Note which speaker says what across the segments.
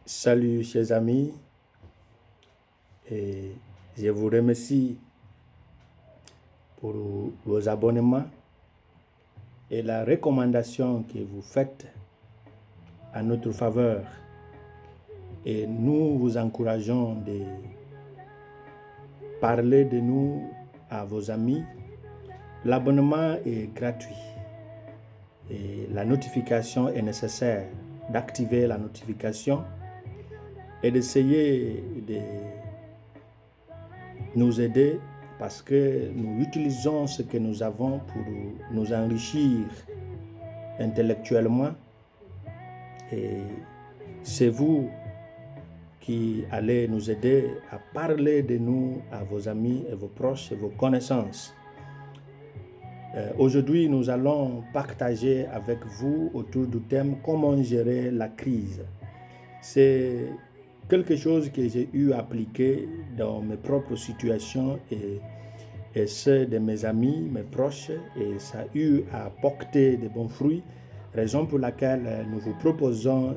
Speaker 1: Salut chers amis, et je vous remercie pour vos abonnements et la recommandation que vous faites à notre faveur. Et nous vous encourageons de parler de nous à vos amis. L'abonnement est gratuit et la notification est nécessaire, d'activer la notification et d'essayer de nous aider parce que nous utilisons ce que nous avons pour nous enrichir intellectuellement et c'est vous qui allez nous aider à parler de nous à vos amis et vos proches et vos connaissances. Aujourd'hui, nous allons partager avec vous autour du thème « Comment gérer la crise ». C'est quelque chose que j'ai eu à appliquer dans mes propres situations et ceux de mes amis, mes proches, et ça a eu à porter de bons fruits, raison pour laquelle nous vous proposons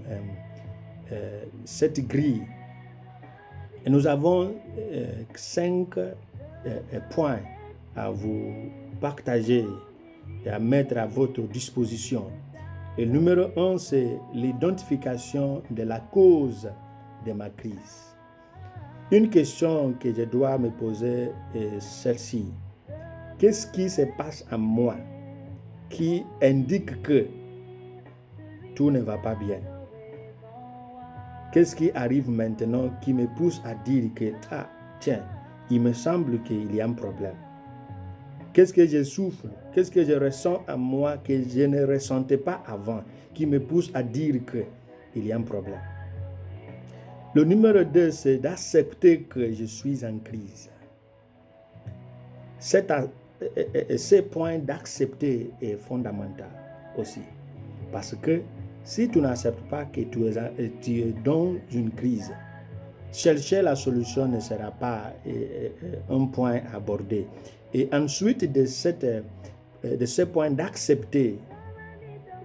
Speaker 1: cette grille. Et nous avons 5 points à vous partager et à mettre à votre disposition. Et le numéro 1, c'est l'identification de la cause de ma crise. Une question que je dois me poser est celle-ci. Qu'est-ce qui se passe en moi qui indique que tout ne va pas bien? Qu'est-ce qui arrive maintenant qui me pousse à dire que, tiens, il me semble qu'il y a un problème? Qu'est-ce que je souffre? Qu'est-ce que je ressens en moi que je ne ressentais pas avant, qui me pousse à dire qu'il y a un problème? Le numéro 2, c'est d'accepter que je suis en crise. Ce point d'accepter est fondamental aussi. Parce que si tu n'acceptes pas que tu es dans une crise, chercher la solution ne sera pas un point abordé. Et ensuite de ce point d'accepter,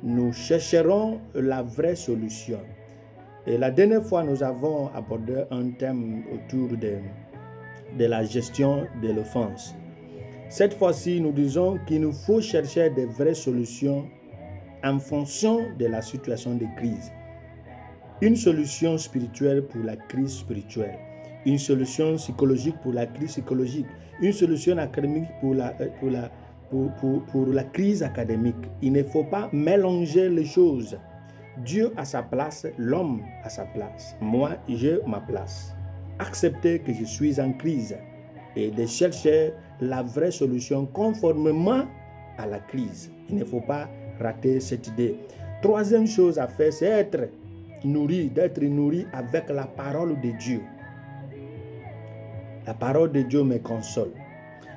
Speaker 1: nous chercherons la vraie solution. Et la dernière fois, nous avons abordé un thème autour de la gestion de l'offense. Cette fois-ci, nous disons qu'il nous faut chercher des vraies solutions en fonction de la situation de crise. Une solution spirituelle pour la crise spirituelle, une solution psychologique pour la crise psychologique, une solution académique pour la crise académique. Il ne faut pas mélanger les choses. Dieu a sa place, l'homme a sa place. Moi, j'ai ma place. Accepter que je suis en crise et de chercher la vraie solution conformément à la crise. Il ne faut pas rater cette idée. Troisième chose à faire, c'est d'être nourri avec la parole de Dieu. La parole de Dieu me console.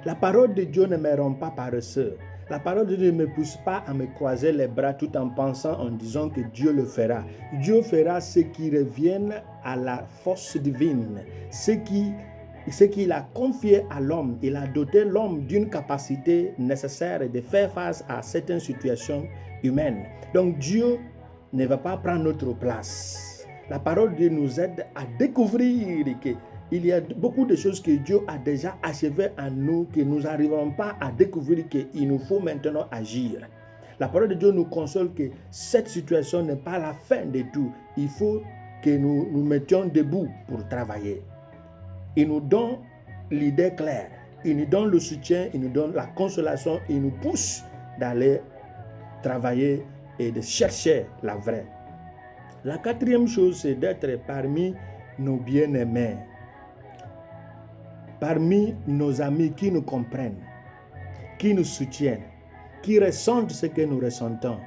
Speaker 1: La parole de Dieu ne me rend pas paresseux. La parole de Dieu ne me pousse pas à me croiser les bras tout en pensant, en disant que Dieu le fera. Dieu fera ce qui revient à la force divine, ce qu'il a confié à l'homme. Il a doté l'homme d'une capacité nécessaire de faire face à certaines situations humaines. Donc Dieu ne va pas prendre notre place. La parole de Dieu nous aide à découvrir qu'il y a beaucoup de choses que Dieu a déjà achevées en nous, que nous n'arrivons pas à découvrir qu'il nous faut maintenant agir. La parole de Dieu nous console que cette situation n'est pas la fin de tout. Il faut que nous nous mettions debout pour travailler. Il nous donne l'idée claire, il nous donne le soutien, il nous donne la consolation, il nous pousse d'aller travailler et de chercher la vraie. La quatrième chose, c'est d'être parmi nos bien-aimés, parmi nos amis qui nous comprennent, qui nous soutiennent, qui ressentent ce que nous ressentons.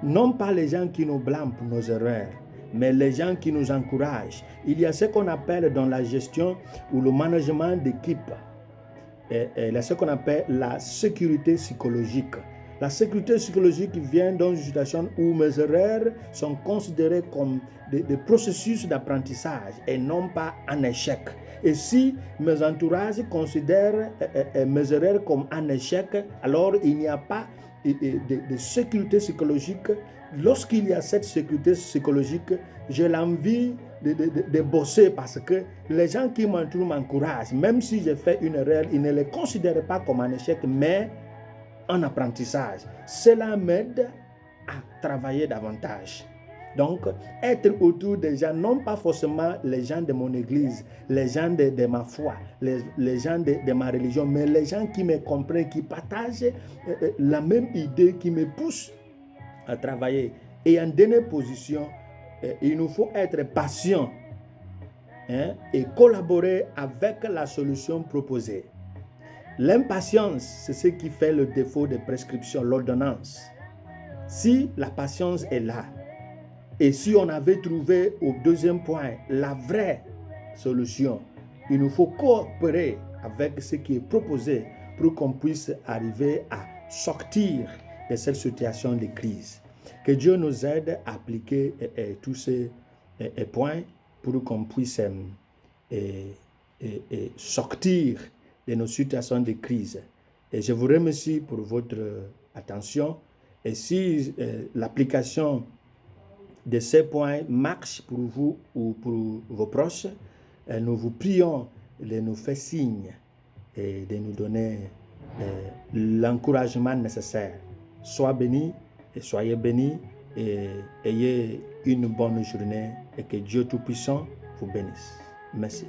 Speaker 1: Non pas les gens qui nous blâment pour nos erreurs, mais les gens qui nous encouragent. Il y a ce qu'on appelle dans la gestion ou le management d'équipe, ce qu'on appelle la sécurité psychologique. La sécurité psychologique vient dans une situation où mes erreurs sont considérées comme des processus d'apprentissage et non pas un échec. Et si mes entourages considèrent mes erreurs comme un échec, alors il n'y a pas de sécurité psychologique lorsqu'il y a cette sécurité psychologique, j'ai l'envie de bosser parce que les gens qui m'entourent m'encouragent. Même si j'ai fait une erreur, ils ne les considèrent pas comme un échec, mais un apprentissage. Cela m'aide à travailler davantage. Donc, être autour des gens, non pas forcément les gens de mon église, les gens de ma foi, les gens de ma religion, mais les gens qui me comprennent, qui partagent la même idée, qui me poussent à travailler. Et en dernière position, il nous faut être patient et collaborer avec la solution proposée. L'impatience, c'est ce qui fait le défaut des prescriptions, l'ordonnance. Si la patience est là, et si on avait trouvé au deuxième point la vraie solution, il nous faut coopérer avec ce qui est proposé pour qu'on puisse arriver à sortir de cette situation de crise. Que Dieu nous aide à appliquer tous ces points pour qu'on puisse sortir de nos situations de crise. Et je vous remercie pour votre attention. Et si l'application de ces points marche pour vous ou pour vos proches, nous vous prions de nous faire signe et de nous donner l'encouragement nécessaire. Sois béni et soyez bénis et ayez une bonne journée et que Dieu Tout-Puissant vous bénisse. Merci.